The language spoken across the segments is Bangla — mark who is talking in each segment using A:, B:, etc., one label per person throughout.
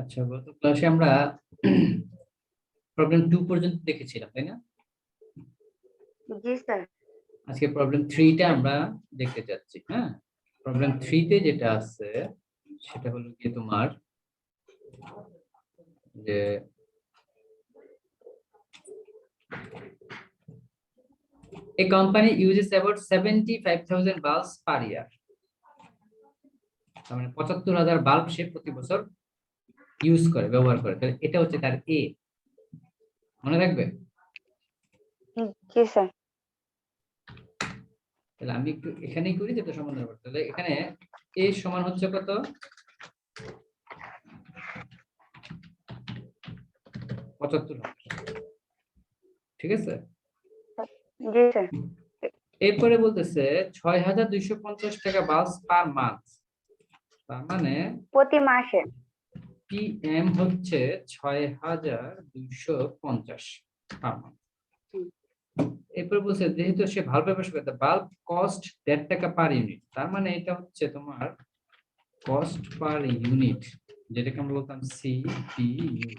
A: আচ্ছা, গত ক্লাসে আমরা প্রবলেম 2 পর্যন্ত দেখেছিলাম, তাই না?
B: জি স্যার।
A: আজকে প্রবলেম 3 টা আমরা দেখতে যাচ্ছি। হ্যাঁ, প্রবলেম 3 তে যেটা আছে সেটা হলো কি তোমার যে a company uses about 75,000 bulbs per year. তার মানে 75,000 বাল্ব সে প্রতি বছর ইউজ করে, ব্যবহার করে। তাহলে এটা হচ্ছে তার এ, মনে রাখবে?
B: জি স্যার।
A: তাহলে আমি একটু এখানেই করি যেটা সমাধান করতে। তাহলে এখানে এ সমান হচ্ছে কত? 75,000। ঠিক আছে?
B: জি স্যার।
A: এরপরে বলতেছে 6,250 টাকা বাল্ব পার মান্থ। তার মানে
B: প্রতি মাসে।
A: পিএম হচ্ছে 6,250 পার মান্থ। এরপর বলছে যেহেতু সে বাল্ব ব্যবহার করে, বাল্ব কস্ট 1.5 টাকা পার ইউনিট। তার মানে এটা হচ্ছে তোমার কস্ট পার ইউনিট, যেটাকে আমরা বলতাম সিপিইউ,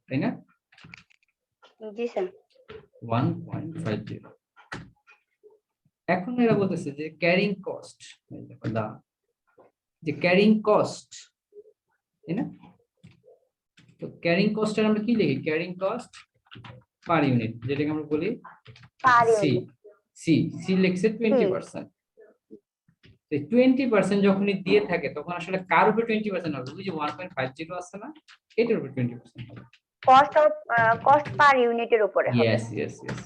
A: তাই না?
B: জি স্যার।
A: 1.50। এখন এরা বলতেছে যে ক্যারিং কস্ট, যে ক্যারিং কস্ট, তাই না? তো ক্যারিং কস্টের আমরা কি লিখি? ক্যারিং কস্ট পার ইউনিট, যেটাকে আমরা বলি
B: পার
A: সি।
B: ইউনিট।
A: সি লিখছে 20%। 20% যখনই দিয়ে থাকে তখন আসলে কার উপর 20% হবে? ওই যে 1.50 আছে না, এটার উপর 20% হবে।
B: কস্ট পার ইউনিটের উপরে হবে।
A: Yes yes yes.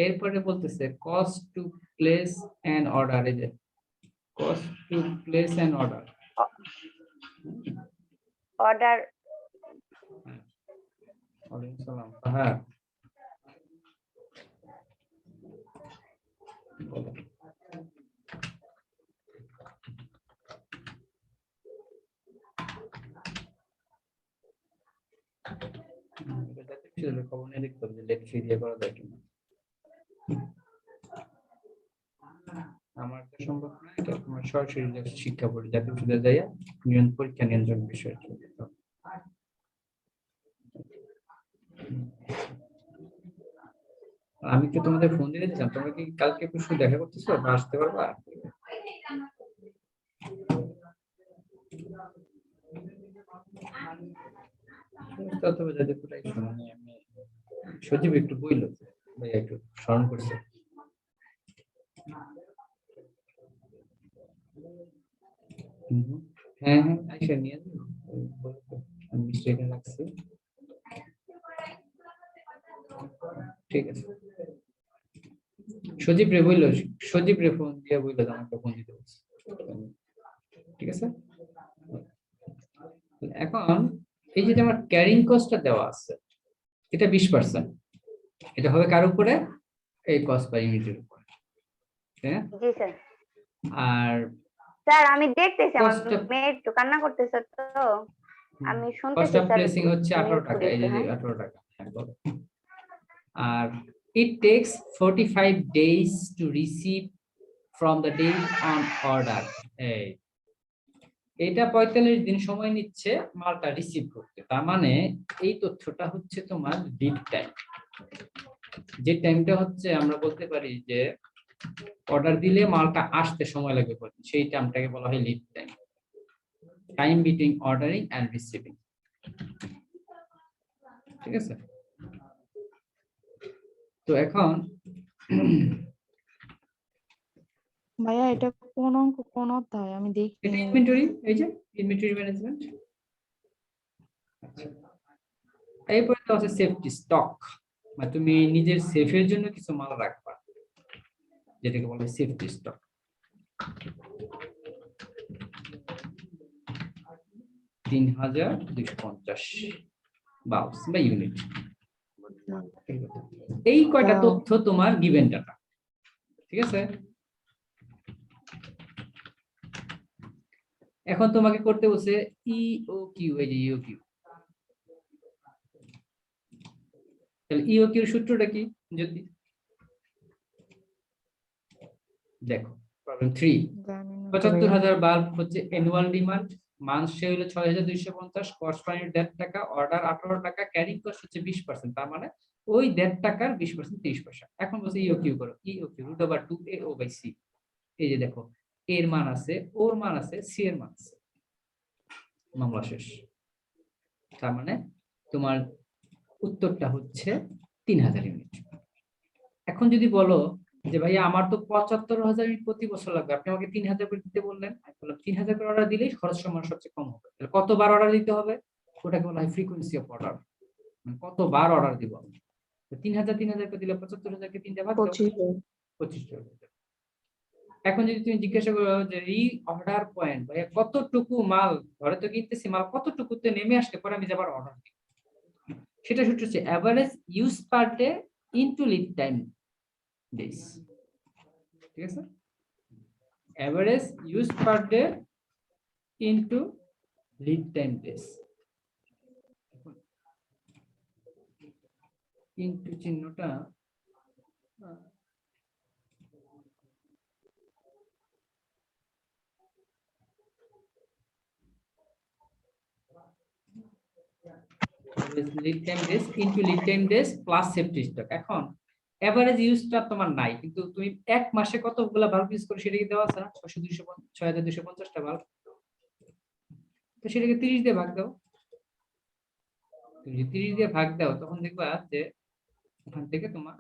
A: এরপরে বলতেছে cost to place an order. এই যে cost to place an order.
B: Order.
A: ওয়ালাইকুম সালাম। হ্যাঁ, খবর নিয়ে দেখতে হবে যে লেট ফি দিয়ে করা যায় কিনা। আমার তো সম্ভব না, এটা তোমার সরাসরি শিক্ষা বোর্ড জাতীয় বিশ্ববিদ্যালয়ে যাইয়া পরীক্ষা নিয়ন্ত্রণ বিষয়। আমি কি তোমাদের ফোন দিয়ে দিচ্ছিলাম, তোমরা কি কালকে পরশু দেখা করতেছো বা আসতে পারবা? তবে যাদের পুরাই শোনানি, আমি সজীব একটু বইল ভাই, একটু স্মরণ করছে। হ্যাঁ হ্যাঁ, আইসা নিয়ে যাবো। আমি মিস্টেকে রাখছি। ঠিক আছে, সজীব রে বইল, সজীব রে ফোন দিয়ে বইল আমাকে ফোন দিতে বলছে। ঠিক আছে। এখন এই যে আমার ক্যারিং কস্টটা দেওয়া আছে, এটা 20%। এটা হবে কার উপরে? এই কস্ট পার ইউনিটের উপরে, হ্যাঁ।
B: জি স্যার।
A: আর
B: স্যার আমি দেখতেছি, আমার
A: কস্ট অফ
B: মেয়ে একটু কান্না করতেছে, তো আমি
A: কস্ট
B: শুনতেছি
A: অফ
B: স্যার।
A: প্লেসিং হচ্ছে 18
B: মিউট
A: টাকা।
B: করি
A: এই
B: একটু।
A: যে
B: হ্যাঁ
A: 18 টাকা। হ্যাঁ, বলো। আর it takes 45 days to receive from the date on order। এই এটা 45 দিন সময় নিচ্ছে মালটা রিসিভ করতে। তার মানে এই তথ্যটা হচ্ছে তোমার লিড টাইম। যে টাইমটা হচ্ছে আমরা বলতে পারি যে অর্ডার দিলে মালটা আসতে সময় লাগবে, সেই টাইমটাকে বলা হয় lead time. Time between ordering and receiving. ঠিক আছে? তো এখন
C: ভাইয়া এটা কোন অঙ্ক, কোন অধ্যায়? আমি দেখি।
A: এটা ইনভেন্টরি, এই যে ইনভেন্টরি ম্যানেজমেন্ট। আচ্ছা, এরপরে তো আছে সেফটি স্টক, মানে তুমি নিজের সেফের জন্য কিছু মাল রাখবা, যেটাকে বলে সেফটি স্টক। $3,250 বাল্বস বা ইউনিট। এই কয়টা তথ্য তোমার গিভেন ডাটা। ঠিক আছে? এখন তোমাকে করতে বলছে ইওকিউ। এই যে ইওকিউ, তাহলে ইওকিউ সূত্রটা কি? যদি দেখো প্রবলেম 3, 75,000 বাল্ব হচ্ছে অ্যানুয়াল ডিমান্ড, মাসে হলো ৬,২৫০, কস্ট পার ইউনিট ১.৫ টাকা, অর্ডার ১৮ টাকা, ক্যারিং কস্ট হচ্ছে 20%, তার মানে ওই ১.৫ টাকার 20% 30 পয়সা। এখন বলছে ইও কিউ করো, EOQ √2 A O by C. এই যে দেখো, এর মান আছে, ওর মান আছে, সি এর মান আছে, মামলা শেষ। তার মানে তোমার উত্তরটা হচ্ছে ৩,০০০ ইউনিট। এখন যদি বলো যে ভাইয়া আমার তো ৭৫,০০০ ইউনিট প্রতি বছর লাগবে, আপনি আমাকে ৩,০০০ করে দিতে বললেন, আমি বললাম ৩,০০০ করে অর্ডার দিলেই খরচ সমান সবচেয়ে কম হবে। তাহলে কতবার অর্ডার দিতে হবে? ওটাকে বলা হয় ফ্রিকোয়েন্সি অফ অর্ডার, মানে কতবার অর্ডার দিব আমি। ৩,০০০ করে দিলে ৭৫,০০০ কে ৩ ভাগ দাও, 25 টাকা। এখন যদি তুমি জিজ্ঞাসা করো যে এই অর্ডার পয়েন্ট ভাইয়া কতটুকু মাল ঘরে তো কিনতেছি, মাল কতটুকুতে নেমে আসলে পরে আমি যাবার অর্ডার দিই, সেটা সূত্র হচ্ছে average use per day into lead time days. ঠিক আছে, average use per day into lead time days. Into চিহ্নটা lead time days into lead time days plus safety stock. এখন এভারেজ ইউজটা তোমার নাই, কিন্তু তুমি এক মাসে কতগুলা বাল্ব ইউজ করো সেটা কি দেওয়া আছে না? ৬,২৫০টা বাল্ব, তো সেটাকে 30 দিয়ে ভাগ দাও। তুমি যদি 30 দিয়ে ভাগ দাও তখন দেখবা যে ওখান থেকে তোমার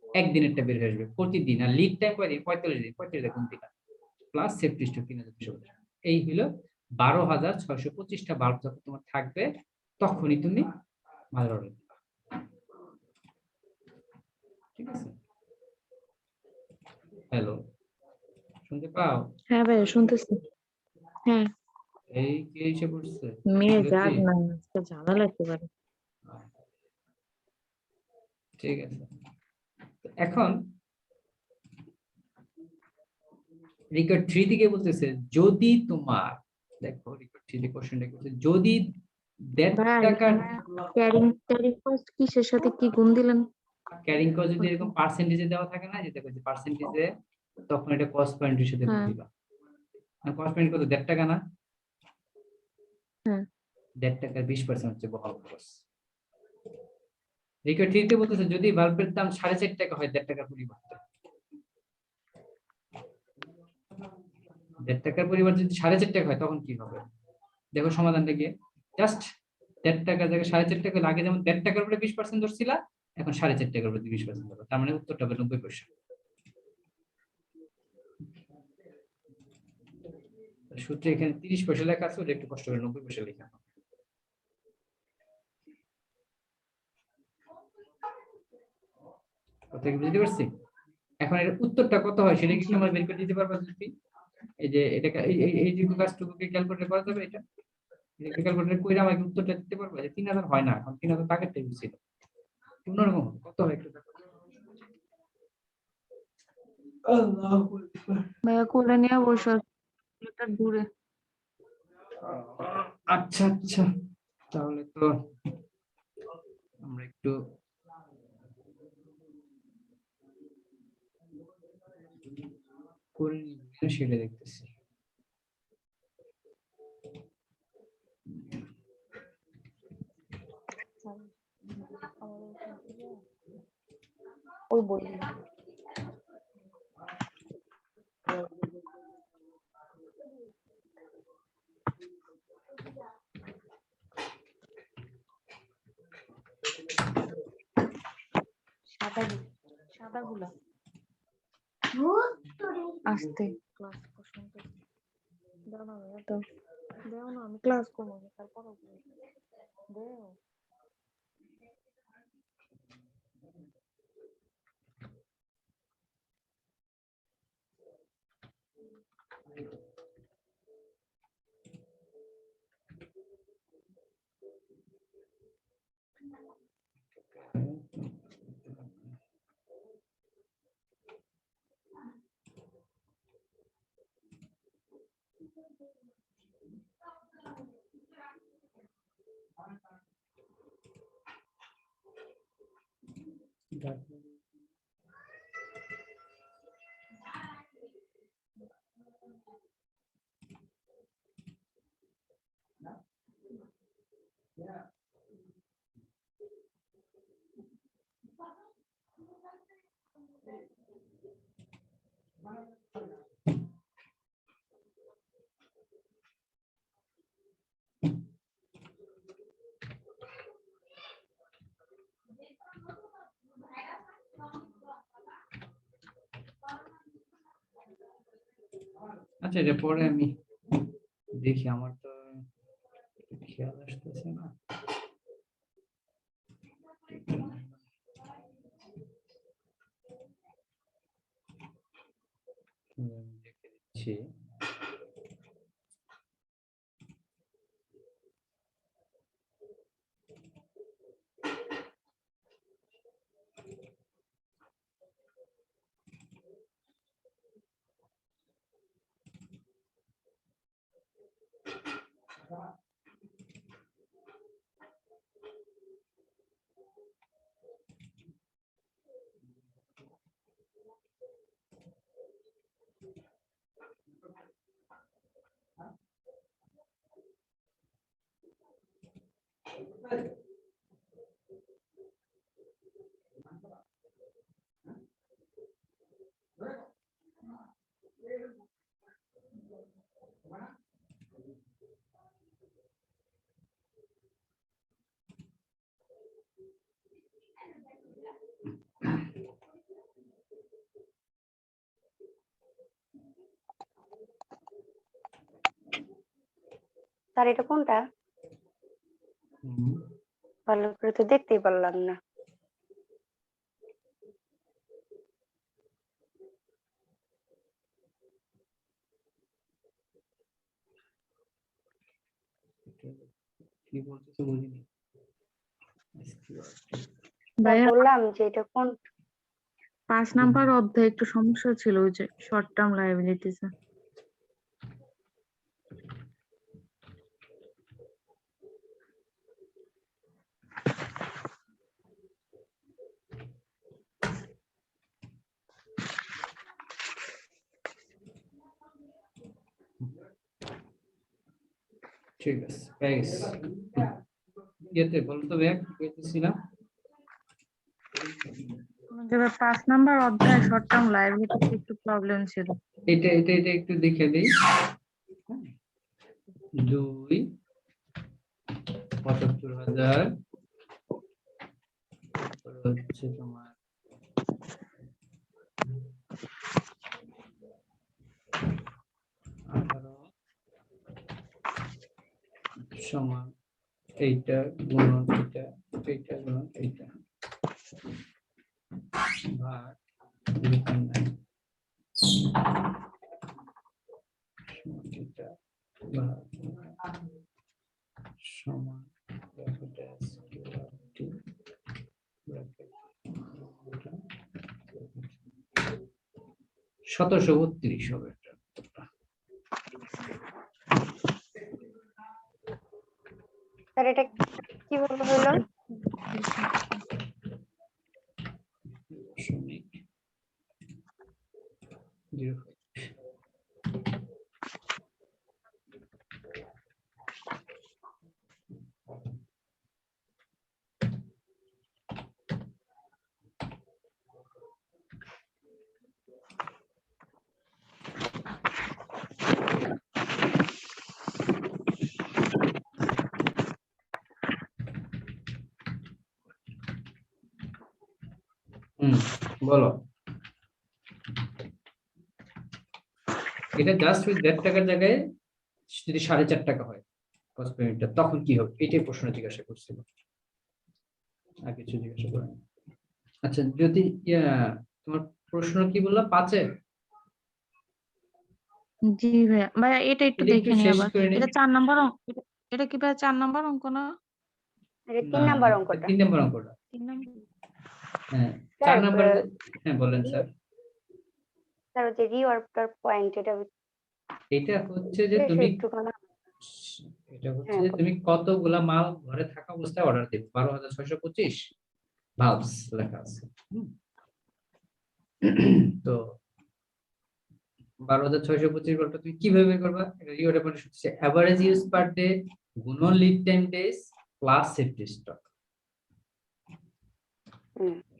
A: একদিনেরটা বের হয়ে আসবে প্রতিদিন। আর লিড টাইম কয়দিন? 45 দিন। 45 দেখুন দিন প্লাস সেফটি স্টক ৩,২৫০। এই হলো ১২,৬২৫টা বাল্ব যখন তোমার থাকবে তখনই তুমি মালের অর্ডার দিবে। ঠিক আছে, হ্যালো, শুনতে পাও?
C: হ্যাঁ ভাইয়া শুনতেছি। হ্যাঁ,
A: এই কে এসে পড়ছে?
C: মেয়ে
A: বিরতি?
C: যাক না, আজকে ঝামেলা লাগতে পারে।
A: ঠিক আছে, এখন রিকর্ড 3 দিকে বলতেছে যদি তোমার, দেখো রিকর্ড 3 দিয়ে কোশ্চেনটা কি বলছে, যদি ১.৫
C: ভাই
A: টাকার
C: ক্যারিং ক্যারিং কস্ট কিসের সাথে কি গুণ দিলেন?
A: ক্যারিং কস্ট যদি এরকম পার্সেন্টেজে দেওয়া থাকে না, যেটা বলছে পার্সেন্টেজে, তখন এটা কস্ট পয়েন্টের সাথে গুণ
C: হ্যাঁ
A: দিবা। আর কস্ট পয়েন্ট কত? ১.৫ টাকা না?
C: হ্যাঁ
A: ১.৫ টাকার 20% হচ্ছে বহল খরচ। রিকর্ড 3 তে বলতেছে যদি বাল্বের দাম ৪.৫ টাকা হয় ১.৫ টাকার পরিবর্তে, ১.৫ টাকার পরিবর্তে যদি ৪.৫ টাকা হয় তখন কি হবে? দেখো সমাধানটা কি, জাস্ট ১.৫ টাকার জায়গায় ৪.৫ টাকা লাগে, যেমন ১.৫ টাকার উপরে 20% ধরছিলা, এখন ৪.৫ টাকার উপরে 20% ধরো, তার মানে উত্তরটা হবে ৯০ পয়সা। সূত্রে এখানে 30 পয়সা লেখা আছে, ওটা একটু কষ্ট করে ৯০ পয়সা লেখা। কথা কি বুঝতে পারছি? এখন এর উত্তরটা কত হয় সেটা কি তোমরা বের করে দিতে পারবা? যদি এই যে এটা এই যে কাজটুকুকে ক্যালকুলেট করা যাবে, এটা ক্যালকুলেট করে আমাকে উত্তরটা দিতে পারবা যে ৩,০০০ হয় না, এখন ৩,০০০ টাকার টাইপ ছিল অন্যরকম, কত হয় একটু দেখো।
C: ভাইয়া কোলে নিয়ে বসে আছে, এটা দূরে।
A: আচ্ছা আচ্ছা, তাহলে তো আমরা একটু করে নিব, সেটা দেখতেছি।
C: ওই বই সাদা সাদা গুলা আসতে ক্লাস শুনতে দাও না ভাইয়া, তো দাও না, আমি ক্লাস করবো তারপর দেও।
A: আচ্ছা এটা পরে আমি দেখি, আমার তো খেয়াল আসতেছে না। দেখে দিচ্ছি।
B: স্যার এটা কোনটা?
A: হুম,
B: ভালো করে তো দেখতেই পারলাম না।
A: কি বলতেছে বুঝিনি।
B: স্যার
C: ভাইয়া
B: বললাম যে এটা কোন?
C: 5 নাম্বার অধ্যায়ে একটু সমস্যা ছিল, ওই যে শর্ট টার্ম লায়াবিলিটিস।
A: ঠিক আছে, পেয়ে গেছি। ইয়েতে বলতো ব্যাগ পেয়েছিলাম।
C: যে 5 নাম্বার অধ্যায়ে শর্ট টার্ম লায়াবিলিটিস একটু প্রবলেম ছিল।
A: এটা একটু দেখে দিই। 2,75,000 হচ্ছে তোমার 18 সমান এইটা গুণন এইটা, এইটা গুণন এইটা ভাগ 0.9 এটা ভাগ সমান ব্র্যাকেট SQRT ব্র্যাকেট 1732 হবে এটা।
B: স্যার এটা কিভাবে হলো?
A: দশমিক 0 বলো। এটা জাস্ট ওই 1.5 টাকার জায়গায় যদি 4.5 টাকা হয় কস্ট পার মিটার, তখন কি হবে? এটাই প্রশ্ন জিজ্ঞাসা করছিল, আর কিছু জিজ্ঞাসা করেনি। আচ্ছা যদি তোমার প্রশ্ন কি বললা 5-এ?
C: জি ভাইয়া, ভাইয়া এটা একটু
A: এটা একটু
C: দেখে নি
A: শেষ
C: আবার।
A: করে নি।
C: এটা 4 নাম্বার অঙ্ক। এটা কি ভাইয়া 4 নাম্বার অঙ্ক না?
B: এটা
A: না
B: 3 নাম্বার অঙ্কটা।
A: 3 নম্বর অঙ্কটা।
C: 3 নাম্বার।
A: হ্যাঁ 4
B: স্যার
A: নম্বর। হ্যাঁ বলেন স্যার।
B: স্যার ওই যে রিঅর্ডার পয়েন্ট এটা
A: এটা হচ্ছে যে
B: বেশ
A: তুমি
B: একটুখানি।
A: এটা হচ্ছে
B: হ্যাঁ
A: যে তুমি কতগুলা মাল ঘরে থাকা অবস্থায় অর্ডার দিবে। 12,625 ভালভস লেখা আছে। তো 12,625 ভালভটা তুমি কিভাবে বের করবা? এটা রিওয়ার্ড পয়েন্ট হচ্ছে এভারেজ ইউজ পার ডে গুণন lead time days plus safety stock.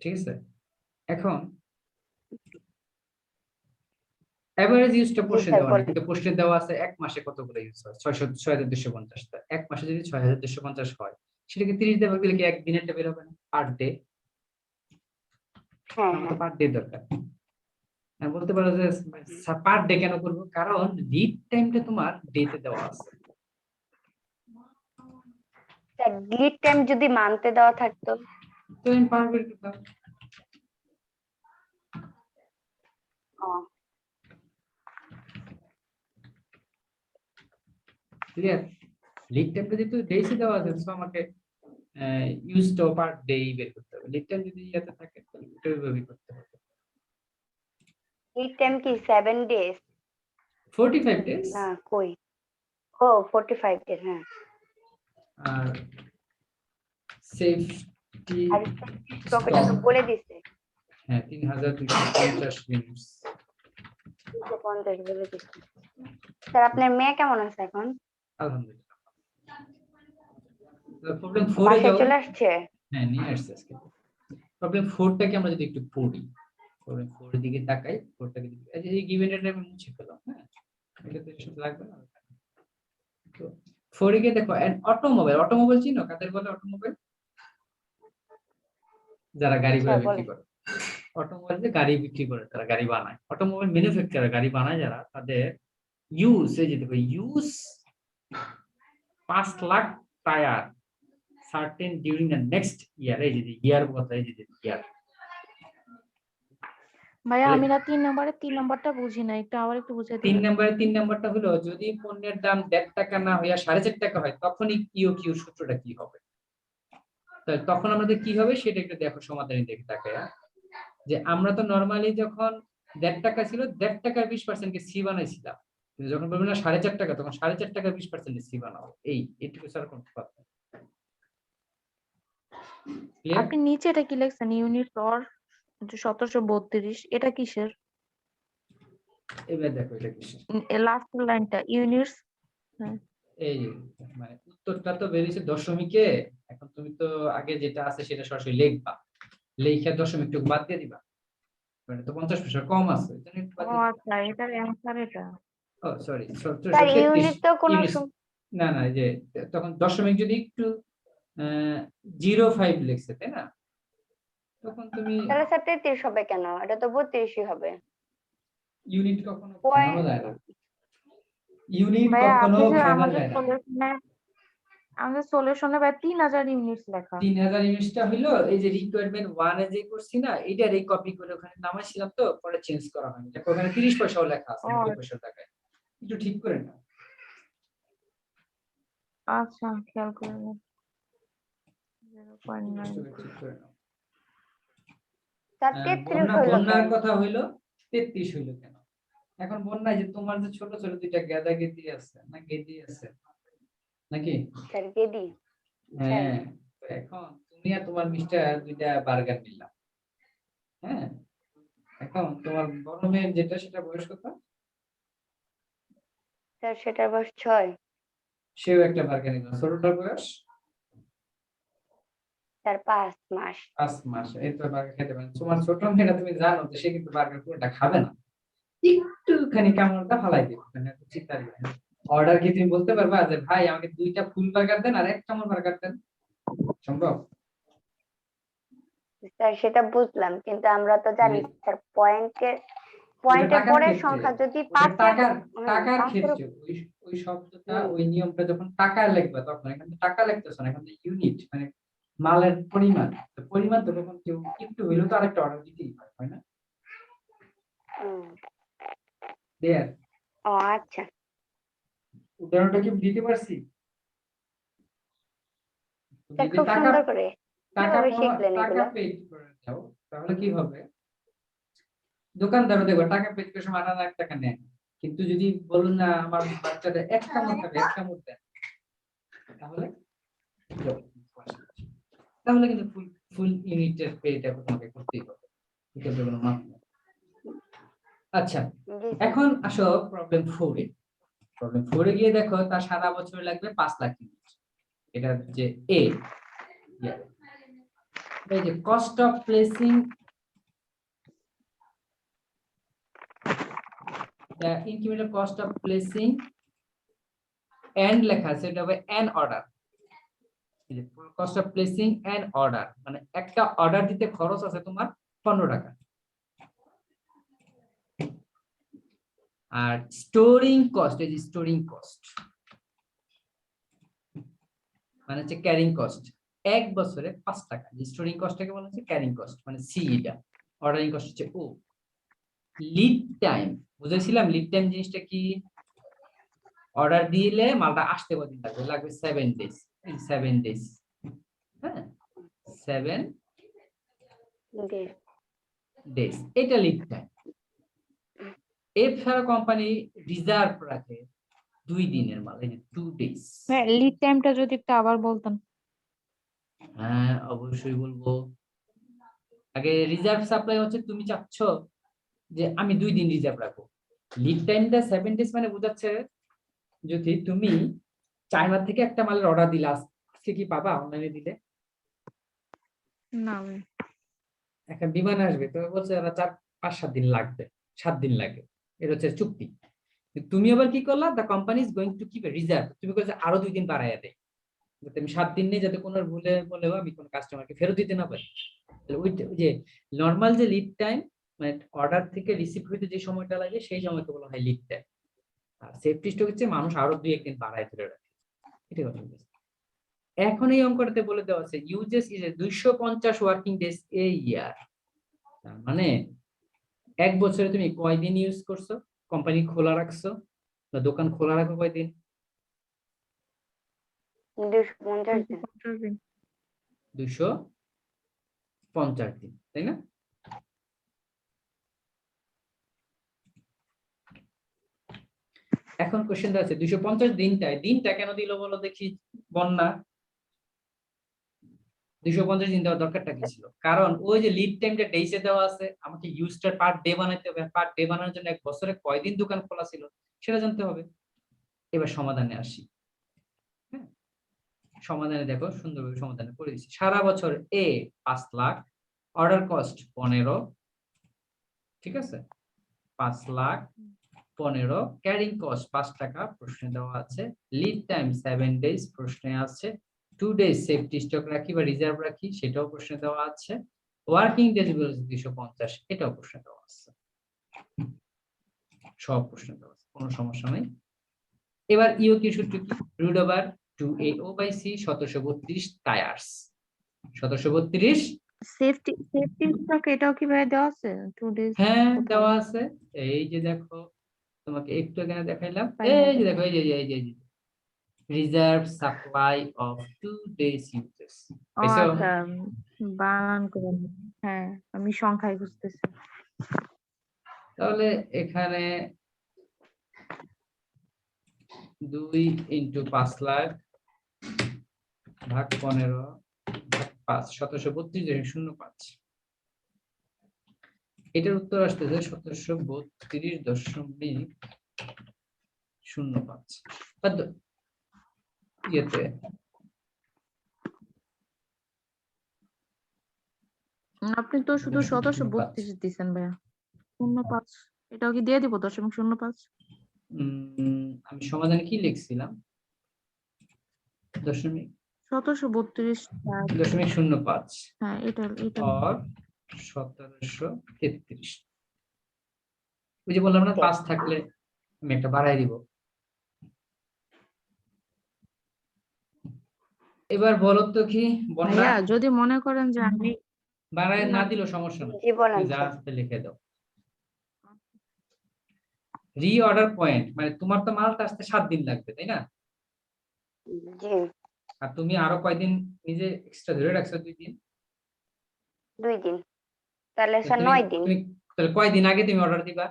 A: ঠিক আছে, এখন এভারেজ ইউজটা
B: জি
A: পোস্টে
B: স্যার
A: দেওয়া নেই,
B: বলেন।
A: কিন্তু পোস্টে দেওয়া আছে এক মাসে কতগুলো ইউজ হয় 6,250 টা। এক মাসে যদি 6,250 হয়, সেটাকে 30 দিয়ে ভাগ দিলে কি একদিনেরটা বের হবে না? Per day.
B: হ্যাঁ
A: আমাদের
B: হ্যাঁ
A: পার ডে দরকার। বলতে পারো যে পার ডে কেন করবো, কারণ লিড টাইমটা তোমার ডেতে দেওয়া আছে।
B: লিড টাইম যদি মানতে দেওয়া থাকতো?
A: তো আমি পার বের করতাম।
B: ও,
A: ক্লিয়ার? লিড টাইমটা যেহেতু ডেইসে দেওয়া আছে, তো আমাকে ইউজ টু পার ডে বের করতে হবে। লিড টাইম যদি ইয়াতে থাকে তাহলে এটা ওইভাবেই করতে হবে।
B: লিড টাইম কি 7 ডেজ?
A: 45 ডেজ।
B: না কই, ও 45 ডেজ। হ্যাঁ,
A: আর সেফটি
B: আর স্টক এটা তো বলে দিছে
A: হ্যাঁ 3250 ইউনিটস।
B: 250 বলে দিছে। স্যার আপনার মেয়ে কেমন আছে এখন?
A: আলহামদুলিল্লাহ। প্রবলেম 4 এ
B: বাসায়
A: যাও।
B: চলে আসছে?
A: হ্যাঁ নিয়ে আসছে আজকে। প্রবলেম 4টাকে আমরা যদি একটু পড়ি, প্রবলেম 4 এর দিকে তাকাই, 4টাকে যদি এই গিভেন এটা আমি মুছে ফেললাম। হ্যাঁ এটা তো শুধু লাগবে না। তো 4 এ গিয়ে দেখো এন্ড অটোমোবাইল, অটোমোবাইল চিনো? কাদের বলে অটোমোবাইল? যারা গাড়ি ঘোড়া
B: স্যার
A: বিক্রি
B: বলেন।
A: করে। অটোমোবাইল যে গাড়ি বিক্রি করে, তারা গাড়ি বানায়, অটোমোবাইল ম্যানুফ্যাকচারার গাড়ি বানায় যারা, তাদের ইউজ এই যে দেখো use 5 lakh tyre certain during the next year. এই যে ইয়ার কথা, এই যে ইয়ার।
C: ভাইয়া আমি না 3 নাম্বারটা বুঝি না, একটু আবার একটু বুঝিয়ে
A: 3
C: দিবেন।
A: নম্বরে 3 নাম্বারটা হলো যদি পণ্যের দাম 1.5 টাকা না হইয়া 4.5 টাকা হয়, তখনই কিউ সূত্রটা কি হবে। তাহলে তখন আমাদের কি হবে সেটা একটু দেখো, সমাধানে দেখে তাকায়া। যে আমরা তো নরমালি যখন 1.5 টাকা ছিল, 1.5 টাকার 20% কে সি বানাইছিলাম, কিন্তু যখন বলবেন না 4.5 টাকা, তখন 4.5 টাকা 20% সি বানাবো। এইটুকু স্যার কোন কথা। ক্লিয়ার?
C: আপনি নিচে এটা কি লিখছেন, ইউনিট অর 1732, এটা কিসের?
A: এবার দেখো এটা কি।
C: লাস্ট লাইনটা ইউনিটস। হ্যাঁ
A: এই যে, মানে উত্তরটা তো বেরিয়েছে দশমিকে। এখন তুমি তো আগে যেটা আছে সেটা সরাসরি লিখবা, লেখা দশমিকটুকু বাদ দিয়ে দিবা। মানে তো 50 পয়সা কম আছে, এই জন্য একটু বাদ
C: ও
A: দিয়ে দিবা।
C: আচ্ছা, এটার অ্যান্সার এটা।
A: ও সরি,
B: স্যার
A: 1733
B: ইউনিট তো কোনো
A: ইউনিট। না না, এই যে তখন দশমিক যদি একটু 05 লিখছে, তাই না? তখন তুমি
B: তাহলে স্যার 33 হবে কেন? এটা তো 32ই হবে।
A: ইউনিট কখনো ভাঙানো
B: পয়েন্ট।
A: যায় না। ইউনিট
C: ভাইয়া
A: কখনো
C: আপনি যে
A: ভাঙা
C: আমাদের
A: যায় না।
C: সলিউশনে ভাই 3000 ইউনিটস লেখা।
A: 3000 ইউনিটটা হইলো এই যে রিকোয়ারমেন্ট 1 এ যে করছি না, এটার এই কপি করে ওখানে নামাইছিলাম, তো পরে চেঞ্জ করা হয়নি। দেখো ওখানে 30 পয়সাও লেখা আছে,
C: ও
A: 90 পয়সা টাকায়। একটু ঠিক করে নাও।
C: আচ্ছা, খেয়াল করে নিন।
A: কষ্ট
C: 0.9।
A: করে ঠিক করে নাও।
B: স্যার 33
A: বন্যা
B: হইলো
A: বন্যার
B: কেন?
A: কথা হইলো 33 হইলো কেন? এখন বন্যায় যে তোমার যে ছোট ছোট দুইটা গেদা গেদি আছে না, গেদি আছে নাকি?
B: স্যার গেদি। স্যার
A: হ্যাঁ। তো এখন তুমি আর তোমার মিস্টার দুইটা বার্গার নিলাম। হ্যাঁ। এখন তোমার বড় মেয়ের যেটা, সেটা বয়স কত?
B: স্যার সেটার বয়স 6।
A: সেও একটা বার্গার নিল, ছোটটার বয়স
B: স্যার 5 মাস।
A: 5 মাস। এই তো বার্গার খেতে পারে। তোমার ছোট মেয়েটা তুমি জানো যে সে কিন্তু বার্গার পুরোটা খাবে না, একটুখানি কামড়টা ফালাই দিবে, মানে চিন্তা দিবে। অর্ডার কি তুমি বলতে পারবা যে ভাই আমাকে 2টা ফুল বার্গার দেন আর 1 কামড় বার্গার দেন? সম্ভব?
B: স্যার সেটা বুঝলাম, কিন্তু আমরা তো জানি
A: মানে
B: স্যার
A: ওটা
B: পয়েন্টের
A: টাকার
B: পরের
A: ক্ষেত্রে,
B: সংখ্যা যদি
A: ওটা
B: 5
A: টাকার
B: এর
A: ক্ষেত্রে ওই ওই শব্দটা, ওই নিয়মটা যখন টাকায় লিখবা, তখন এখানে টাকা লিখতেছ না, এখানে ইউনিট মানে মালের পরিমাণ। তো পরিমাণ তো তখন কেউ একটু হইলেও তো আরেকটা অর্ডার দিতেই হয় না? দেয়ার
B: ও আচ্ছা।
A: উদাহরণটা কি দিতে পারছি?
B: স্যার
A: যদি
B: খুব
A: টাকা
B: সুন্দর করে
A: টাকা
B: কিভাবে শিখলেন
A: টাকা
B: এগুলো?
A: পেড করে দাও, তাহলে কি হবে? দোকানদারও দেখো টাকা পেড করে সময় 1 লাখ টাকা নেয়, কিন্তু যদি বলুন না আমার বাচ্চাদের 1 কামড় খাবে, 1 কামড় দেন, তাহলে তাহলে কিন্তু ফুল ফুল ইউনিটের পেটা তোমাকে করতেই হবে। এটা তো কোনো মাপ নেই। আচ্ছা,
B: জি স্যার।
A: এখন আসো প্রবলেম 4 এ। প্রবলেম 4 এ গিয়ে দেখো তার সারা বছর লাগবে 5 লাখ ইউনিট। এটা যে এ, এই যে cost of placing the incremental cost of placing and লেখা আছে, এটা হবে an order। এই যে cost of placing and order, মানে একটা অর্ডার দিতে খরচ আছে তোমার 15 টাকা। আর স্টোরিং কস্ট, এই যে স্টোরিং কস্ট মানে হচ্ছে ক্যারিং কস্ট, 1 বছরে 5 টাকা। যে স্টোরিং কস্টটাকে বলা হচ্ছে ক্যারিং কস্ট, মানে সি এটা। অর্ডারিং কস্ট হচ্ছে ও। লিড টাইম বুঝেছিলাম, লিড টাইম জিনিসটা কি? অর্ডার দিলে মালটা আসতে কতদিন লাগবে? লাগবে 7 ডেজ। 7 ডেজ, হ্যাঁ 7 ডেজ, এটা লিড টাইম। এছাড়া কোম্পানি রিজার্ভ রাখে 2 দিনের মাল, এই যে 2 ডেজ।
C: হ্যাঁ, লিড টাইমটা যদি একটু আবার বলতেন।
A: হ্যাঁ অবশ্যই বলবো। আগে রিজার্ভ সাপ্লাই হচ্ছে তুমি চাচ্ছ যে আমি 2 দিন রিজার্ভ রাখবো। লিড টাইমটা 7 ডেজ মানে বোঝাচ্ছে যদি তুমি চায়না থেকে একটা মালের অর্ডার দিলা, আজকে কি পাবা অনলাইনে দিলে?
C: না ভাই।
A: একটা বিমান আসবে, তুমি বলছো 4-5-7 দিন লাগবে, 7 দিন লাগে, এটা হচ্ছে চুক্তি। তুমি আবার কি করলা, the company is going to keep A reserve, তুমি বলছো আরো 2 দিন বাড়াইয়া দেয়, যাতে আমি 7 দিন নেই, যাতে কোনো ভুলে বলেও আমি কোনো কাস্টমারকে ফেরত দিতে না পারি। ওই যে নর্মাল যে লিড টাইম, মানে অর্ডার থেকে রিসিভ হইতে যে সময়টা লাগে সেই সময়কে বলা হয় লিড টাইম। আর সেফটি স্টক হচ্ছে মানুষ আরো 2-1 দিন বাড়ায় ধরে রাখে, এটা কথা বলছি। এখন এই অঙ্কটাতে বলে দেওয়া আছে ইউজেস ইজ 250 ওয়ার্কিং ডেজ এ ইয়ার, মানে 1 বছরে তুমি কয়দিন ইউজ করছো, কোম্পানি খোলা রাখছো বা দোকান খোলা রাখো কয়দিন?
B: 250 দিন।
C: 50 দিন।
A: 250 দিন, তাই না? এখন কোশ্চেনটা আছে 250 দিনটা কেন দিল বলো দেখি বন্যা। 250 দিন দেওয়ার দরকারটা কি ছিল? কারণ ওই যে লিড টাইমটা ডেইসে দেওয়া আছে, আমাকে ইউজটার পার ডে বানাইতে হবে, পার ডে বানানোর জন্য 1 বছরে কয়দিন দোকান খোলা ছিল সেটা জানতে হবে। এবার সমাধানে আসি। হ্যাঁ, সমাধানে দেখো সুন্দরভাবে সমাধান করে দিচ্ছি। সারা বছর এ 5 লাখ, অর্ডার কস্ট 15, ঠিক আছে, 5,15,000, ক্যারিং কস্ট 5 টাকা প্রশ্নে দেওয়া আছে, লিড টাইম 7 ডেজ প্রশ্নে আছে, 2 ডেজ সেফটি স্টক রাখি বা রিজার্ভ রাখি সেটাও প্রশ্নে দেওয়া আছে, ওয়ার্কিং ডেজ বলেছে 250, এটাও প্রশ্নে দেওয়া আছে। সব প্রশ্নে দেওয়া আছে, কোনো সমস্যা নাই। এবার ইও কি সূত্র কি? Root over 2AO/C 1732 tyres, 1732।
C: Safety stock এটাও কি ভাই দেওয়া আছে 2 ডেজ?
A: হ্যাঁ
C: কোথায়?
A: দেওয়া আছে, এই যে দেখো তোমাকে একটু এখানে দেখাইলাম,
C: পাই না
A: এই যে
C: তো।
A: দেখো, এই যে reserve supply of 2 days usages,
C: ও
A: পাইছো?
C: আচ্ছা, বানান করে নিন। হ্যাঁ, আমি সংখ্যায় খুঁজতেছি।
A: তাহলে এখানে 2 ইন্টু 5 লাখ ভাগ 15 ভাগ 5, 1732.05। এটার উত্তর আসতেছে 1732.05 ইয়েতে।
C: আপনি তো শুধু 1732 দিচ্ছেন ভাইয়া। 05, এটাও কি দিয়ে দিব 0.05?
A: আমি সমাধানে কি লিখছিলাম? 0.05।
C: হ্যাঁ, এটা
A: और 1733, ওই যে বললাম না 5 থাকলে আমি একটা বাড়াই দিব। এবার বলো তো কি বন্যা,
C: ভাইয়া যদি মনে করেন যে আমি
A: বাড়াই না
C: না,
A: দিলেও সমস্যা নেই,
B: জি বলেন
A: তুমি যা
B: স্যার।
A: আসতে লিখে দাও। রি অর্ডার পয়েন্ট মানে তোমার তো মালটা আসতে 7 দিন লাগবে তাই না?
B: জি
A: আর তুমি আরো কয়দিন নিজে এক্সট্রা ধরে রাখছো? 2 দিন।
B: 2 দিন, তাহলে
A: তো
B: স্যার
A: তুমি
B: 9 দিন।
A: তুমি তাহলে কয়দিন আগে তুমি অর্ডার দিবা?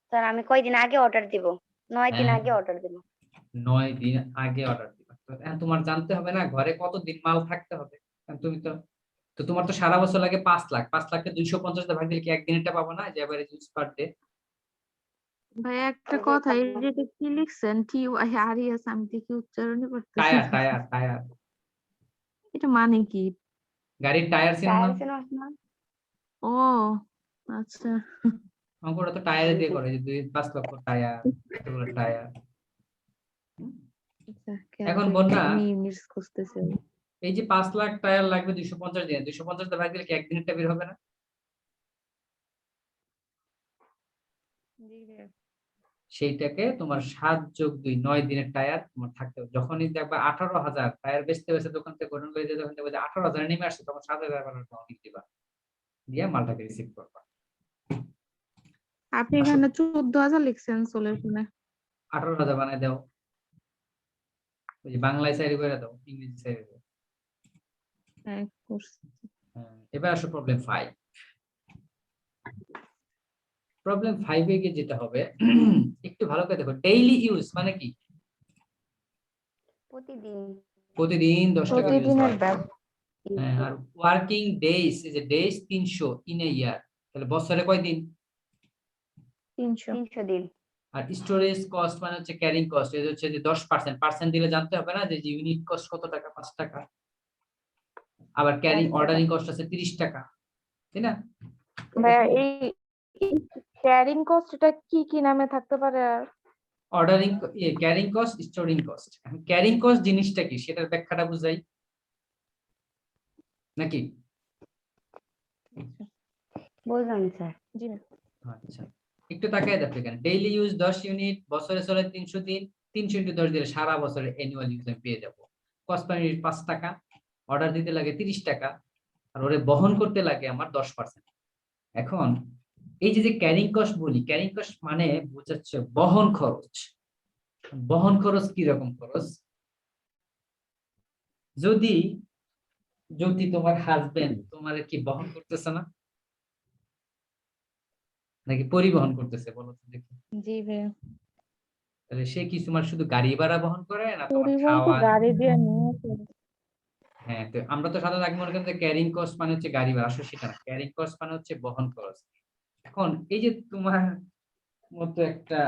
B: স্যার আমি কয়দিন আগে অর্ডার দিব? 9 দিন
A: হ্যাঁ
B: আগে অর্ডার দিব।
A: 9 দিন আগে অর্ডার দিবা। তো এখন তোমার জানতে হবে না ঘরে কতদিন মাল থাকতে হবে। কারণ তুমি তো, তো তোমার তো সারা বছর লাগে 5 লাখ, 5 লাখকে 250 দিয়ে ভাগ দিলে কি একদিনেরটা পাবো না, যে এভারেজ ইউজ পার ডে?
C: ভাইয়া একটা
B: জি
C: কথা, এই
B: পাবো।
C: যে এটা কি লিখছেন TYRES, আমি দেখি উচ্চারণই করতেছি
A: টায়ার
C: না।
A: টায়ার টায়ার,
C: এটা মানে কি?
A: গাড়ির টায়ার ছিল না?
B: টায়ার চেন না?
C: ও আচ্ছা।
A: অঙ্কটা তো টায়ারে দিয়ে করে, যে 5 লক্ষ টায়ার, এতগুলো টায়ার।
C: আচ্ছা, খেয়াল
A: এখন
C: করি নাই,
A: বন্যা,
C: আমি ইউনিটস খুঁজতেছি।
A: এই যে 5 লাখ টায়ার লাগবে 250 দিনে, 250 দিয়ে ভাগ দিলে কি একদিনেরটা বের হবে না?
C: জি ভাইয়া।
A: সেইটাকে তোমার 7+2 9 দিনের টায়ার তোমার থাকতে হবে। যখনই দেখবা 18,000 টায়ার বেচতে হয়েছে দোকান থেকে ঘটনা করে যখন দেখবে যে 18,000 নেমে আসছে তখন 7,000 অনেক দিবা দিয়ে মালটাকে রিসিভ করবা।
C: আপনি
A: আসো
C: এখানে 14,000 লিখছেন সোলের ফোনে।
A: 18,000 বানাই দাও, ওই যে বাংলায় সাইড করে দাও, ইংরেজি সাইড করে।
C: হ্যাঁ করছি।
A: এবার আসো প্রবলেম 5। প্রবলেম 5 এ গিয়ে যেটা হবে একটু ভালো করে দেখো, ডেইলি ইউজ মানে কি?
B: প্রতিদিন
A: প্রতিদিন 10 টাকা ইউজ
C: প্রতিদিনের
A: হয়।
B: use
A: আর ওয়ার্কিং ডেইজ, এই যে ডেইজ 300 ইন এ ইয়ার, তাহলে বছরে কয় দিন?
C: 300।
B: 300 দিন।
A: আর স্টোরেজ কস্ট মানে হচ্ছে ক্যারিং কস্ট, এটা হচ্ছে যে 10%, পার্সেন্ট দিলে জানতে হবে না যে ইউনিট কস্ট কত টাকা, 5 টাকা। আবার ক্যারিং
B: 5 টাকা।
A: অর্ডারিং কস্ট আছে 30 টাকা, তাই না?
C: ভাইয়া এই ক্যারিং কস্ট এটা কি কি নামে থাকতে পারে? আর
A: ordering, carrying cost, storing cost. Carrying cost জিনিসটা কি সেটার ব্যাখ্যাটা বুঝাই নাকি?
B: বুঝলাম স্যার।
C: জি না।
A: আচ্ছা, একটু তাকায় দেখো এখানে, ডেইলি ইউজ 10 ইউনিট, বছরে চলে 300 দিন, 300 × 10 দিলে সারা বছরে অ্যানুয়াল ইউজ আমি পেয়ে যাবো। কস্ট পার ইউনিট 5 টাকা, অর্ডার দিতে লাগে 30 টাকা, আর ওরে বহন করতে লাগে আমার 10%। এখন এই যে ক্যারিং কস্ট বলি, ক্যারিং কস্ট মানে বোঝাচ্ছে বহন খরচ। বহন খরচ কি রকম খরচ? যদি যদি তোমার হাজবেন্ড তোমার কি বহন করতেছে না, নাকি পরিবহন করতেছে বলো তো দেখি?
C: জি ভাইয়া।
A: তাহলে সে কি তোমার শুধু গাড়ি ভাড়া বহন করে না তোমার
C: পরিবহন তো
A: খাওয়া?
C: গাড়ি দিয়ে নিয়ে চলে।
A: হ্যাঁ, তো আমরা তো সাধারণত আগে মনে করি যে ক্যারিং কস্ট মানে হচ্ছে গাড়ি ভাড়া, আসলে সেটা না, ক্যারিং কস্ট মানে হচ্ছে বহন খরচ। এখন এই যে তোমার মতো একটা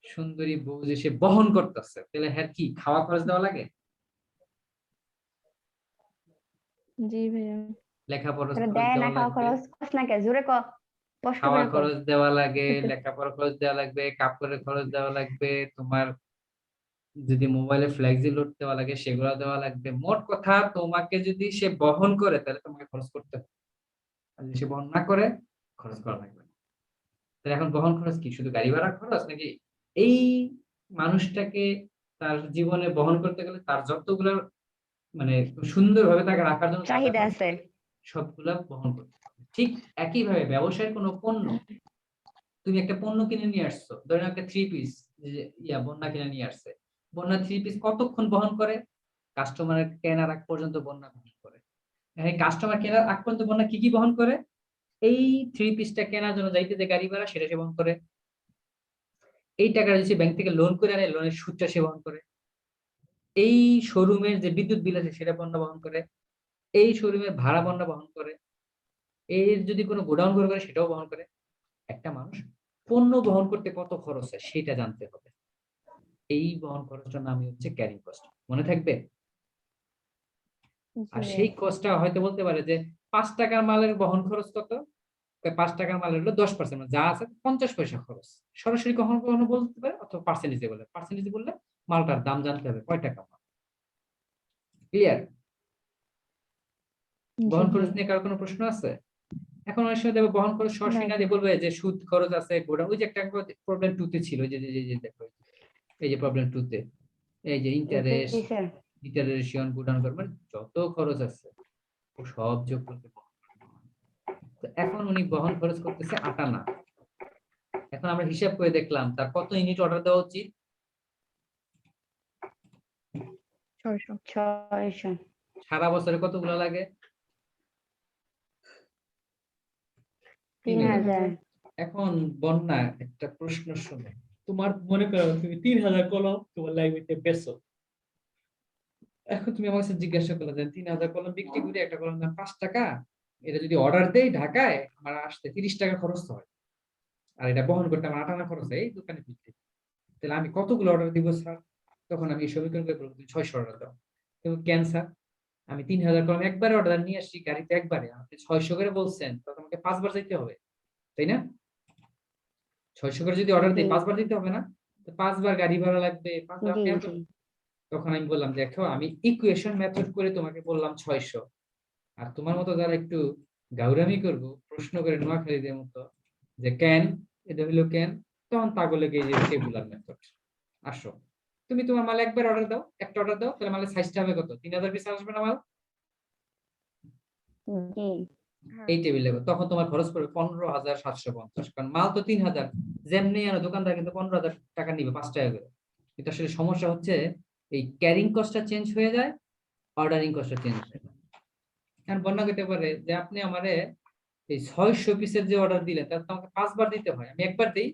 A: সুন্দরী বউ যে সে বহন করতেছে, তাহলে হ্যাঁ কি খাওয়া খরচ দেওয়া লাগে?
C: জি ভাইয়া।
A: লেখাপড়া
B: তাহলে
A: খরচ
B: দেয় না
A: দেওয়া
B: খাওয়া
A: লাগবে,
B: খরচ কস না কে জোরে ক, কষ্ট
A: খাওয়া
B: করে ক।
A: খরচ দেওয়া লাগে, লেখাপড়া খরচ দেওয়া লাগবে, কাপড়ের খরচ দেওয়া লাগবে, তোমার যদি মোবাইলে ফ্লেক্সি লোড দেওয়া লাগে সেগুলো দেওয়া লাগবে। মোট কথা তোমাকে যদি সে বহন করে তাহলে তোমাকে খরচ করতে হবে, আর যদি সে বহন না করে খরচ করা লাগবে না। তাহলে এখন বহন খরচ কি শুধু গাড়ি ভাড়া খরচ, নাকি এই মানুষটাকে তার জীবনে বহন করতে গেলে তার যতগুলো মানে সুন্দরভাবে তাকে রাখার জন্য যা যা
B: চাহিদা
A: খরচ
B: আছে।
A: সবগুলা বহন করতে হবে? ঠিক একইভাবে ব্যবসায়ের কোনো পণ্য, তুমি একটা পণ্য কিনে নিয়ে আসছো, ধরেন একটা 3 পিস, বন্যা কিনে নিয়ে আসছে, বন্যা 3 পিস কতক্ষণ বহন করে? কাস্টমারের কেনার আগ পর্যন্ত বন্যা বহন করে। এই কাস্টমার কেনার আগ পর্যন্ত বন্যা কি কি বহন করে? এই 3 পিসটা কেনার জন্য যাইতে যে গাড়ি ভাড়া সেটা সে বহন করে, এই টাকা যদি ব্যাংক থেকে লোন করে আনে লোনের সুদটা সে বহন করে, এই শোরুমের যে বিদ্যুৎ বিল আছে সেটা বন্যা বহন করে, এই শোরুমের ভাড়া বন্যা বহন করে, এর যদি কোনো গোডাউন করে সেটাও বহন করে। একটা মানুষ পণ্য বহন করতে কত খরচ হয় সেটা জানতে হবে। এই বহন খরচটার নামই হচ্ছে ক্যারিং কস্ট, মনে থাকবে?
C: জি
A: আর
C: ভাইয়া।
A: সেই কস্টটা হয়তো বলতে পারে যে 5 টাকার মালের বহন খরচ কত, 5 টাকার মালের হলো 10%, মানে যা আছে 50 পয়সা খরচ। সরাসরি কখনো কখনো বলতে পারে, অথবা পার্সেন্টেজে বলে, পার্সেন্টেজে বললে মালটার দাম জানতে হবে কয় টাকা মাল। ক্লিয়ার?
C: জি
A: বহন খরচ
C: ভাইয়া।
A: নিয়ে কারো কোনো প্রশ্ন আছে? এখন অনেক সময় দেখো বহন খরচ
C: না
A: সরাসরি না দিয়ে বলবে যে সুদ খরচ আছে, গোডাউন, ওই যে একটা প্রবলেম 2 তে ছিল, যে দেখো এই যে প্রবলেম 2 তে এই যে ইন্টারেস্ট,
B: জি স্যার।
A: ইটারেশন, গোডাউন খরচ, মানে যত খরচ আছে ও সব যোগ করতে বহন করতে হয়। তো এখন উনি বহন খরচ করতেছে 8 আনা। এখন আমরা হিসাব করে দেখলাম তার কত ইউনিট অর্ডার দেওয়া উচিত?
C: 600।
B: 600।
A: সারা বছরে কতগুলো লাগে? 3000।
B: 3000।
A: এখন বন্যা একটা প্রশ্ন শুনে, তোমার মনে করো তুমি 3000 কলম তোমার লাইব্রেরিতে বেচো। এখন তুমি আমার কাছে জিজ্ঞাসা করলে যে 3000 কলম বিক্রি করে একটা কলম দাম 5 টাকা, এটা যদি অর্ডার দেই ঢাকায় আমার আসতে 30 টাকা খরচ হয়, আর এটা বহন করতে আমার 8 আনা খরচ হয় এই দোকানে বিক্রি, তাহলে আমি কতগুলো অর্ডার দিব স্যার? তখন আমি সমীকরণ করে বলবো তুমি 600 অর্ডার দাও। কিন্তু কেন স্যার, আমি 3000 কলম একবারে অর্ডার নিয়ে আসছি গাড়িতে একবারে, আপনি 600 করে বলছেন, তখন আমাকে 5 বার যেতে হবে, তাই না? 600 করে যদি অর্ডার দিই
B: জি
A: 5 বার দিতে হবে না? তো 5 বার গাড়ি ভাড়া লাগবে, 5 বার
B: জি
A: কেন?
B: জি।
A: তখন আমি বললাম দেখো আমি ইকুয়েশন মেথড করে তোমাকে বললাম 600, আর তোমার মতো যারা একটু গাউরামি করবো প্রশ্ন করে নোয়াখালীদের মতো যে কেন এটা হলো কেন, তখন তাগুলো এই যে টেবুলার মেথড। আসো তুমি তোমার মাল একবার অর্ডার দাও, একটা অর্ডার দাও, তাহলে মালের সাইজটা হবে কত, 3000 পিস আসবে না মাল
B: জি
C: হ্যাঁ
A: এই টেবিলে, তখন তোমার খরচ পড়বে 15,750, কারণ মাল তো 3000, যেমনি আনো দোকানদার কিন্তু 15,000 টাকা নিবে 5 টাকা করে। কিন্তু আসলে সমস্যা হচ্ছে এই ক্যারিং কস্টটা চেঞ্জ হয়ে যায়, অর্ডারিং কস্টটা চেঞ্জ হয়ে যায়। এখন বন্যা করতে পারে যে আপনি আমারে এই 600 পিসের যে অর্ডার দিলেন তার তো আমাকে 5 বার দিতে হয়, আমি একবার দিই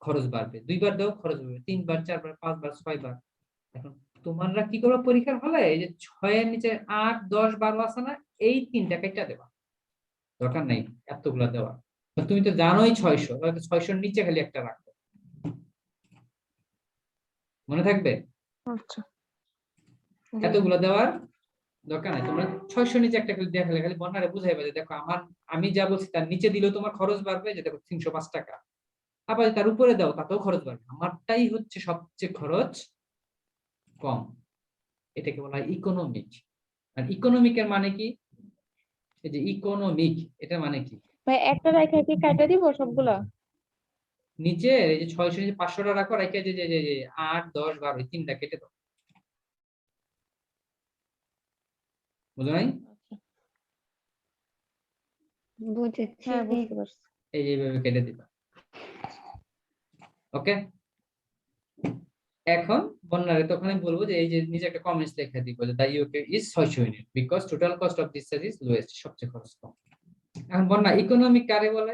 A: খরচ বাড়বে, 2 বার দাও খরচ বাড়বে, 3 বার 4 বার 5 বার 6 বার। এখন তোমরা কি করো পরীক্ষার হলে, এই যে 6 এর নিচে 8 10 12 আছে না, এই 3টা কেটে দেবা, দরকার নাই এতগুলা দেওয়া। তুমি তো জানোই 600, তাহলে 600 নিচে খালি একটা রাখো, মনে থাকবে,
C: আচ্ছা জি
A: এতগুলা দেওয়ার দরকার নাই। তোমরা 600 নিচে একটা খালি দেখালে খালি বন্যারে বুঝাইবে যে দেখো আমার, আমি যা বলছি তার নিচে দিলেও তোমার খরচ বাড়বে, যে দেখো 305 টাকা, আবার তার উপরে দাও তাতেও খরচ বাড়বে, আমারটাই হচ্ছে সবচেয়ে খরচ কম। এটাকে বলা হয় ইকোনমিক। আর ইকোনমিকের মানে কি, এই যে ইকোনমিক, এটা মানে কি,
C: ভাই একটা রেখা কি কাটা দিব সবগুলা?
A: নিচে এই যে 600 নিচে 500টা রাখো, রেখে যে 8 10 12 এই 3টা কেটে দাও, বুঝো নাই,
C: আচ্ছা
B: বুঝেছি।
C: হ্যাঁ বুঝতে পারছি।
A: এই যে এইভাবে কেটে দিবা। ওকে, এখন বন্যারে তখন আমি বলবো যে এই যে নিচে একটা কমেন্টস লিখে দিব যে the UK is 600 unit because total cost of this service lowest, সবচেয়ে খরচ কম। এখন বন্যা ইকোনমিক কারে বলে,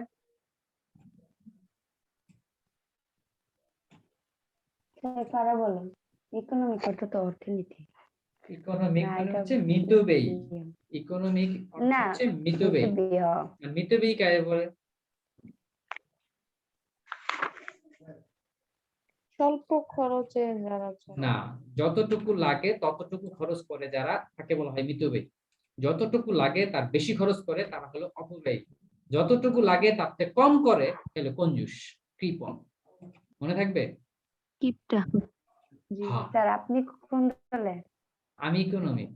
B: কারা বলেন, ইকোনমিক অর্থ তো অর্থনীতি
A: ইকোনমিক
B: না,
A: মানে
B: এটা
A: হচ্ছে মিতব্যয়ী,
B: ইয়ে।
A: ইকোনমিক অর্থ
B: না
A: হচ্ছে
B: এটা
A: মিতব্যয়ী।
B: বিয়ে
A: আর মিতব্যয়ী কারে বলে,
C: স্বল্প খরচে যারা চলে।
A: না, যতটুকু লাগে ততটুকু খরচ করে যারা, তাকে বলা হয় মিতব্যয়ী। যতটুকু লাগে তার বেশি খরচ করে তারা হলো অপব্যয়ী, যতটুকু লাগে তার থেকে কম করে হলো কঞ্জুস, কৃপণ। মনে থাকবে।
B: কিপটা।
C: জি
A: হ্যাঁ,
B: স্যার আপনি কোন দলে?
A: আমি ইকোনমিক,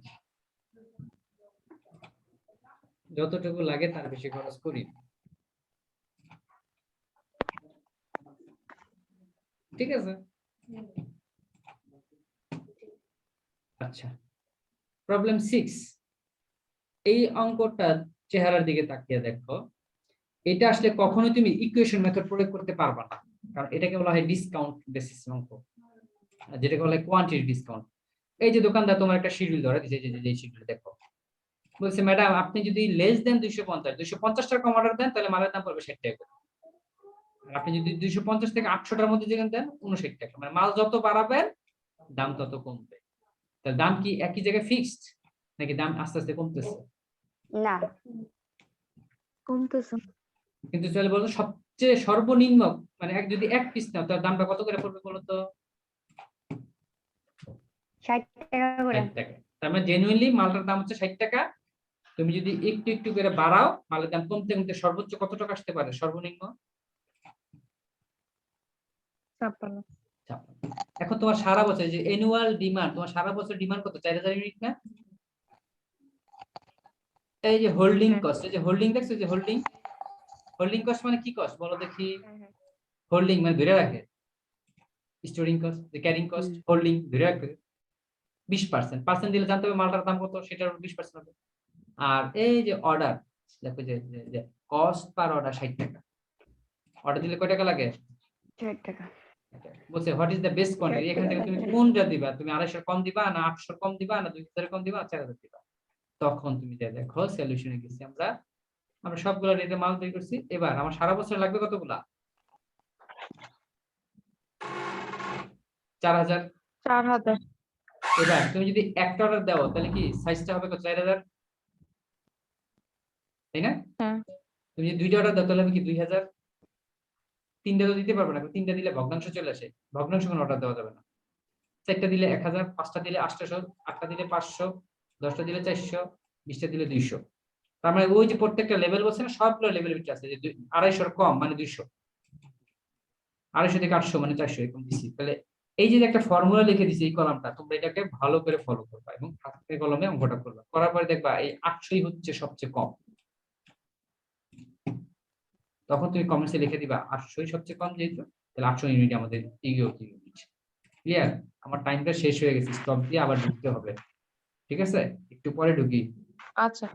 A: যতটুকু লাগে তার বেশি খরচ করি, ঠিক আছে। আচ্ছা, প্রবলেম 6, এই অঙ্কটা চেহারার দিকে তাকিয়ে দেখো, এটা আসলে কখনোই তুমি ইকুয়েশন মেথড প্রয়োগ করতে পারবা না, কারণ এটাকে বলা হয় ডিসকাউন্ট বেসিস অঙ্ক, যেটাকে বলা হয় কোয়ান্টিটি ডিসকাউন্ট। এই যে দোকানদার তোমার একটা শিডিউল ধরে দিয়েছে, যে শিডিউল দেখো, বলছে ম্যাডাম আপনি যদি লেস দেন 250 টাকা কম অর্ডার দেন তাহলে মালের দাম পড়বে 60 টাকা, আর আপনি যদি 250 থেকে 800টার মধ্যে যেখানে দেন 59 টাকা, মানে মাল যত বাড়াবেন দাম তত কমবে। তাহলে দাম কি একই জায়গায় ফিক্সড, নাকি দাম আস্তে আস্তে কমতেছে?
B: না,
C: কমতেছে।
A: কিন্তু তাহলে বলতো সবচেয়ে সর্বনিম্ন, মানে যদি এক পিস নাও তার দামটা কত করে পড়বে বলো তো?
B: 60 টাকা করে।
A: 60 টাকা। তার মানে জেনুইনলি মালটার দাম হচ্ছে 60 টাকা, তুমি যদি একটু একটু করে বাড়াও মালের দাম কমতে কমতে সর্বোচ্চ কত টাকা আসতে পারে, সর্বনিম্ন
C: 56।
A: 56। এখন তোমার সারা বছর যে অ্যানুয়াল ডিমান্ড, তোমার সারা বছর ডিমান্ড কত, 4000 ইউনিট না? এই যে হোল্ডিং
C: হ্যাঁ
A: কস্ট, এই যে হোল্ডিং দেখছো, যে হোল্ডিং, হোল্ডিং কস্ট মানে কি কস্ট বলো দেখি,
C: হ্যাঁ হ্যাঁ
A: হোল্ডিং মানে ধরে রাখে, স্টোরিং কস্ট, যে ক্যারিং কস্ট,
B: হুম।
A: হোল্ডিং ধরে রাখবে 20%, পার্সেন্ট দিলে জানতে হবে মালটার দাম কত, সেটার 20% হবে। আর এই যে অর্ডার, দেখো যে কস্ট পার অর্ডার 60 টাকা, অর্ডার দিলে কয় টাকা লাগে,
B: 60 টাকা।
A: বলছে what is the best
B: 60
A: quantity, এখান
B: টাকা
A: থেকে তুমি
B: লাগে।
A: কোনটা দিবা, তুমি 250 কম দিবা না 800 কম দিবা না 2000 কম দিবা না 4000 দিবা, তখন তুমি দেখো সলিউশনে গেছি আমরা, আমরা সবগুলো রেটে মাল তৈরি করছি। এবার আমার সারা বছর লাগবে কতগুলা, 4000।
C: 4000।
A: এবার তুমি যদি একটা অর্ডার দাও তাহলে কি সাইজটা হবে কত, 4000, তাই না?
C: হ্যাঁ
A: তুমি যদি 2টা অর্ডার দাও তাহলে হবে কি 2000, 3টা তো দিতে পারবে না, 3টা দিলে ভগ্নাংশ চলে আসে, ভগ্নাংশ কোনো অর্ডার দেওয়া যাবে না। 4টা দিলে 1000, 5টা দিলে 800, 8টা দিলে 500, 10টা দিলে 400, 20টা দিলে 200। তার মানে ওই যে প্রত্যেকটা লেভেল বলছে না, সবগুলো লেভেল ভিতরে আছে, যে 250 কম মানে 200, 250 থেকে 800 মানে 400, এরকম দিছি। তাহলে এই যে একটা ফর্মুলা লিখে দিছি এই কলামটা, তোমরা এটাকে ভালো করে ফলো করবা এবং হাতে কলমে অঙ্কটা করবা, করার পরে দেখবা এই 800ই হচ্ছে সবচেয়ে কম। তখন তুমি কমেন্টসে লিখে দিবা 800 সবচেয়ে কম, যেহেতু তাহলে 800 ইউনিট আমাদের ইউনিট। ক্লিয়ার? আমার টাইমটা শেষ হয়ে গেছে, স্টপ দিয়ে আবার ঢুকতে হবে। ঠিক আছে, একটু পরে ঢুকি।
C: আচ্ছা।